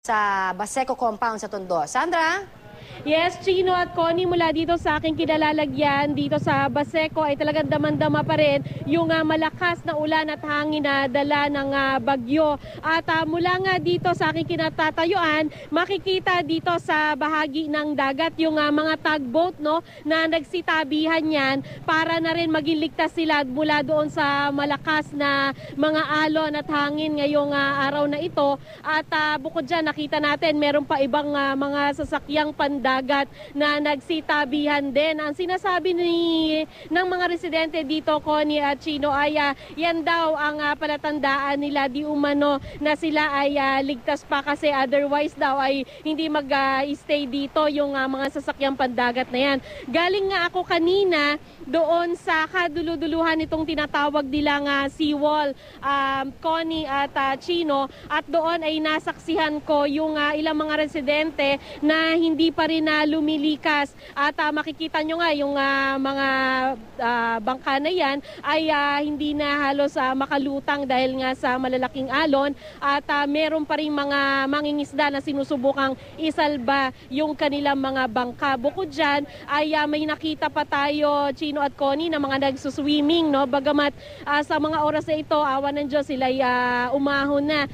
sa Baseco compound sa Tondo. Sandra? Yes, Chino at Connie, mula dito sa aking kinalalagyan, dito sa Baseco ay talagang damang-dama pa rin yung malakas na ulan at hangin na dala ng bagyo. At mula nga dito sa aking kinatatayuan, makikita dito sa bahagi ng dagat yung mga tugboat, no, na nagsitabihan yan para na rin maging ligtas sila mula doon sa malakas na mga alon at hangin ngayong araw na ito. At bukod dyan, nakita natin meron pa ibang mga sasakyang pandagat na nagsitabihan din. Ang sinasabi ng mga residente dito, Connie at Chino, ay yan daw ang palatandaan nila di umano na sila ay ligtas pa, kasi otherwise daw ay hindi mag-stay dito yung mga sasakyang pandagat na yan. Galing nga ako kanina doon sa kaduluduluhan itong tinatawag nilang seawall, Connie at Chino, at doon ay nasaksihan ko yung ilang mga residente na hindi pa rin na lumilikas. At makikita nyo nga yung mga bangka na yan ay hindi na halos makalutang dahil nga sa malalaking alon, at meron pa rin mga mangingisda na sinusubukang isalba yung kanilang mga bangka. Bukod dyan ay may nakita pa tayo, Chino at Connie, na mga nagsuswimming, no? Bagamat sa mga oras na ito, awa ng Diyos, sila umahon na,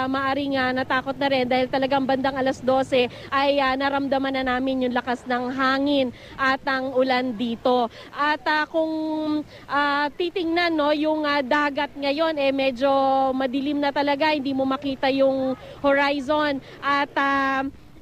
maaring natakot na rin dahil talagang bandang alas 12 ay naramdaman na namin yung lakas ng hangin at ang ulan dito. At kung titingnan, no, yung dagat ngayon medyo madilim na talaga, hindi mo makita yung horizon, at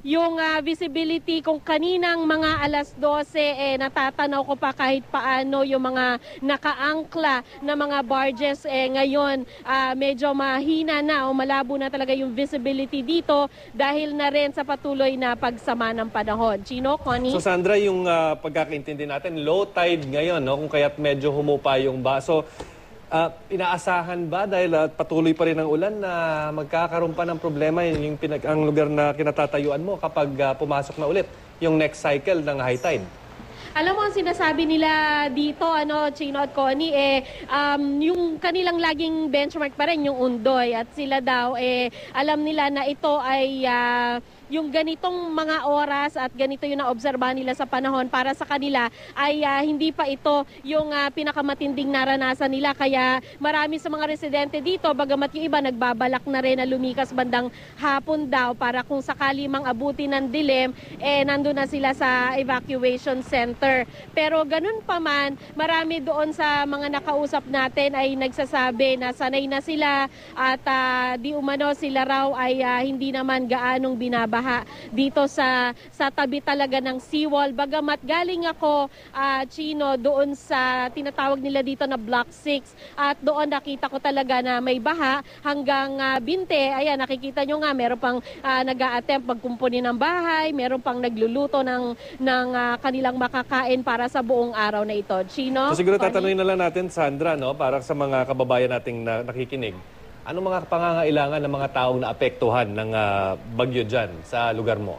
yung visibility kung kaninang mga alas 12 natatanaw ko pa kahit paano yung mga nakaangkla na mga barges, ngayon medyo mahina na o malabo na talaga yung visibility dito dahil na rin sa patuloy na pagsama ng panahon. Chino, Connie? So Sandra, yung pagkakaintindi natin, low tide ngayon, no? Kung kaya't medyo humupa yung baso. Inaasahan ba dahil patuloy pa rin ang ulan na magkakaroon pa ng problema ang lugar na kinatatayuan mo kapag pumasok na ulit yung next cycle ng high tide? Alam mo, ang sinasabi nila dito, Chino at Connie, yung kanilang laging benchmark pa rin yung Undoy, at sila daw, alam nila na ito ay yung ganitong mga oras at ganito yung naobserbahan nila sa panahon, para sa kanila ay hindi pa ito yung pinakamatinding naranasan nila. Kaya marami sa mga residente dito, bagamat yung iba nagbabalak na rin na lumikas bandang hapon daw para kung sakali mang abuti ng dilim, nandun na sila sa evacuation center. Pero ganun pa man, marami doon sa mga nakausap natin ay nagsasabi na sanay na sila, at di umano sila raw ay hindi naman gaanong binabaha dito sa tabi talaga ng seawall. Bagamat galing ako, Chino, doon sa tinatawag nila dito na Block 6, at doon nakita ko talaga na may baha hanggang binte. Ayan, nakikita nyo nga, meron pang nag-a-attempt magkumpunin ng bahay, meron pang nagluluto ng kanilang makakain para sa buong araw na ito. Chino? So siguro tatanungin na lang natin, Sandra, no, para sa mga kababayan nating nakikinig. Anong mga pangangailangan ng mga taong naapektuhan ng bagyo dyan sa lugar mo?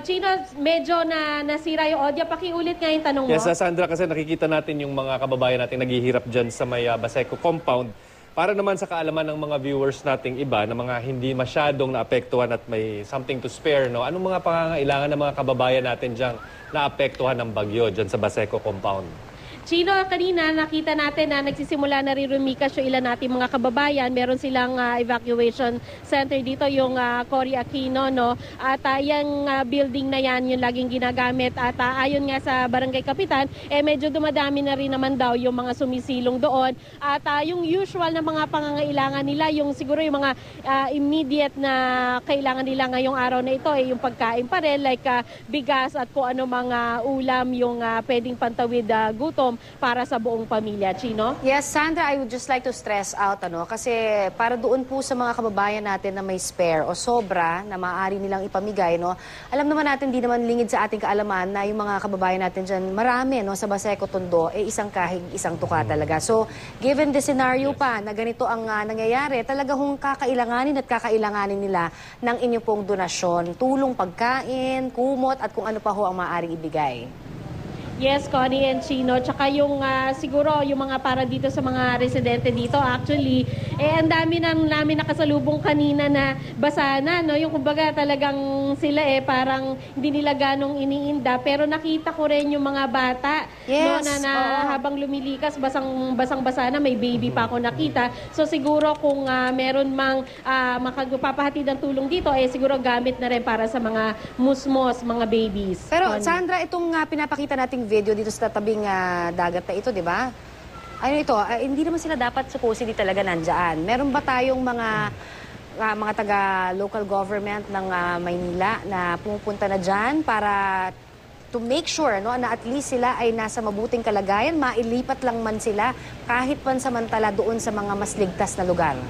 Chino, medyo nasira yung audio. Pakiulit nga yung tanong mo. Yes, Sandra, kasi nakikita natin yung mga kababayan nating naghihirap dyan sa may Baseco compound. Para naman sa kaalaman ng mga viewers nating iba na mga hindi masyadong naapektuhan at may something to spare, no? Anong mga pangangailangan ng mga kababayan natin dyan naapektuhan ng bagyo dyan sa Baseco compound? Chino, kanina nakita natin na nagsisimula na rin rumikas yung ilan nating mga kababayan. Meron silang evacuation center dito, yung Cory Aquino, no? At yung building na yan, yung laging ginagamit. At ayon nga sa barangay kapitan, medyo dumadami na rin naman daw yung mga sumisilong doon. At yung usual na mga pangangailangan nila, yung siguro yung mga immediate na kailangan nila ngayong araw na ito, yung pagkain pa rin, like bigas at kung ano mga ulam yung pwedeng pantawid gutom para sa buong pamilya. Chino? Yes, Sandra, I would just like to stress out, kasi para doon po sa mga kababayan natin na may spare o sobra na maaari nilang ipamigay, no? Alam naman natin, di naman lingid sa ating kaalaman na yung mga kababayan natin dyan, marami, no, sa Baseco Tondo, isang kahig, isang tuka talaga. So, given the scenario pa na ganito ang nangyayari, talaga hong kakailanganin nila ng inyong pong donasyon, tulong, pagkain, kumot, at kung ano pa ho ang maaaring ibigay. Yes, Connie and Chino. Tsaka yung siguro yung mga para dito sa mga residente dito actually, ang dami nang namin nakasalubong kanina na basa na, no? Yung kumbaga talagang sila parang hindi nila ganong iniinda. Pero nakita ko rin yung mga bata, Yes, no, na oo. habang lumilikas, basang-basa na, may baby pa ako nakita. So siguro kung meron mang makagpapahatid ng tulong dito, siguro gamit na rin para sa mga musmos, mga babies. Pero Connie. Sandra, itong pinapakita nating video dito sa tabing dagat na ito, di ba? Ano ito, hindi naman sila dapat supposedly talaga nandyan. Meron ba tayong mga taga-local government ng Maynila na pumupunta na dyan para to make sure na at least sila ay nasa mabuting kalagayan, mailipat lang man sila kahit pansamantala doon sa mga mas ligtas na lugar?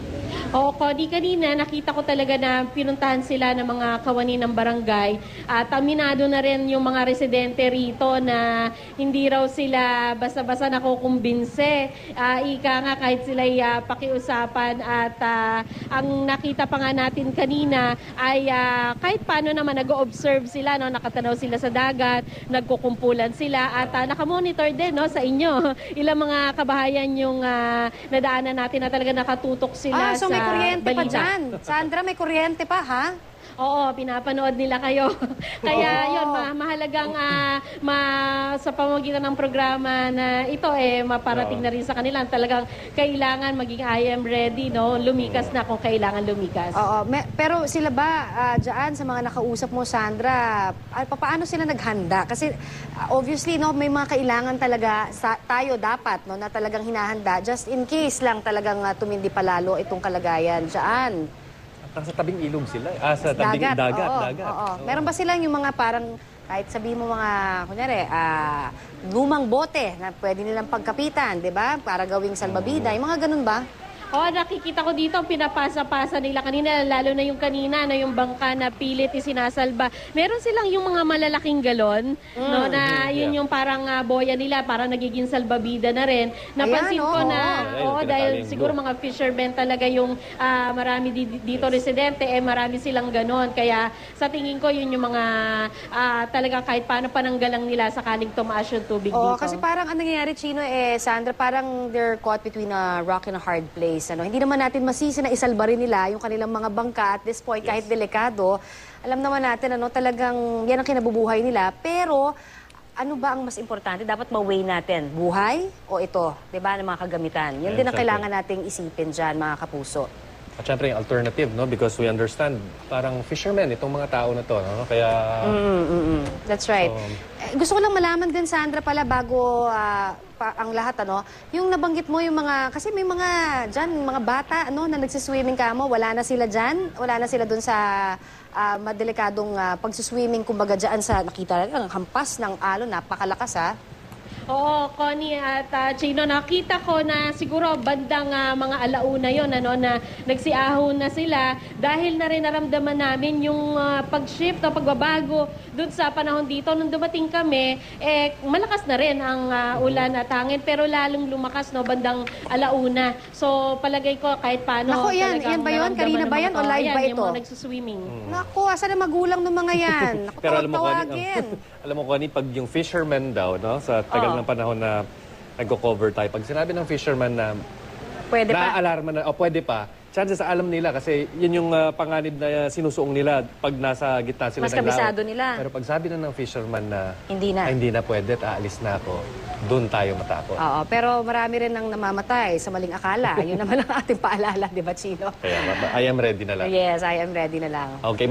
Oo, Cody, kanina nakita ko talaga na pinuntahan sila ng mga kawani ng barangay at aminado na rin yung mga residente rito na hindi raw sila basta-basta nakukumbinse. Ika nga kahit sila'y pakiusapan at ang nakita pa nga natin kanina ay kahit paano naman nag-observe sila, no? Nakatanaw sila sa dagat, nagkukumpulan sila at nakamonitor din, no, sa inyo. Ilang mga kabahayan yung nadaanan natin na talaga nakatutok sila So sa may kuryente pa balita. dyan. Sandra, may kuryente pa, ha? Oo, pinapanood nila kayo. Kaya yun, mahalagang sa pamamagitan ng programa na ito maparating na rin sa kanila. Talagang kailangan maging I am ready, no? Lumikas na kung kailangan lumikas. Oo, pero sila ba dyan sa mga nakausap mo, Sandra, paano sila naghanda? Kasi obviously, no, may mga kailangan talaga tayo dapat, no, na talagang hinahanda just in case lang talagang tumindi palalo itong kalagayan dyan. Sa tabing ilog sila. Sa tabing dagat. Oo. Meron ba silang yung mga parang, kahit sabihin mo mga, kunyari, lumang bote na pwede nilang pagkapitan, di ba? Para gawing salbabida. Yung mga ganun ba? Nakikita ko dito, pinapasa-pasa nila kanina, lalo na yung kanina, na yung bangka na pilit isinasalba. Meron silang yung mga malalaking galon, no, na yun yung parang boya nila, parang nagiging salbabida na rin. Napansin ko na, dahil siguro mga fishermen talaga yung marami dito residente, marami silang ganon. Kaya sa tingin ko, yun yung mga talaga kahit paano pananggalang nila sakaling tumaas yung tubig dito. Kasi parang ang nangyayari, Chino, Sandra, parang they're caught between a rock and a hard place. Hindi naman natin masisi na isalba rin nila yung kanilang mga bangka at this point, kahit delikado. Alam naman natin, talagang yan ang kinabubuhay nila. Pero, ano ba ang mas importante? Dapat ma-weigh natin, buhay o ito, di ba, ng mga kagamitan. Yan din ang kailangan nating isipin dyan, mga kapuso. At syempre yung alternative, no? Because we understand, parang fishermen, itong mga tao na to, no? Kaya... That's right. Gusto ko lang malaman din, Sandra, pala bago ang lahat, yung nabanggit mo yung mga, kasi may mga dyan, mga bata, na nagsiswimming ka mo, wala na sila dyan, wala na sila dun sa madelikadong pagsiswimming, kumbaga dyan sa, nakita lang, ang hampas ng alon, napakalakas, ha? Oo, Connie at Chino, nakita ko na siguro bandang mga alauna yon, na nagsiahon na sila dahil na rin naramdaman namin yung pag-shift o pagbabago dun sa panahon dito. Nung dumating kami, malakas na rin ang ulan at hangin, pero lalong lumakas, no, bandang alauna. So palagay ko kahit paano. Naku, yan ba yun? Kanina ba yan o live ba ito? Yung mga nagsuswimming. Naku, asan ang magulang ng mga yan? Naku, Pero alam mo, tawagin. alam mo, Connie, pag yung fisherman daw, no, sa tagal ng panahon na nagko-cover tayo, pag sinabi ng fisherman na Pwede pa. na-alarma na, pwede pa, chances alam nila kasi yun yung panganib na sinusuong nila pag nasa gitna sila Mas ng laot. kabisado nila. Pero pag sabi na ng fisherman na Hindi na. hindi na pwede, aalis na ako, doon tayo matakot. Oo, pero marami rin nang namamatay sa maling akala. Yun naman ang ating paalala, di ba, Chino? Kaya I am ready na lang. Yes, I am ready na lang. Okay.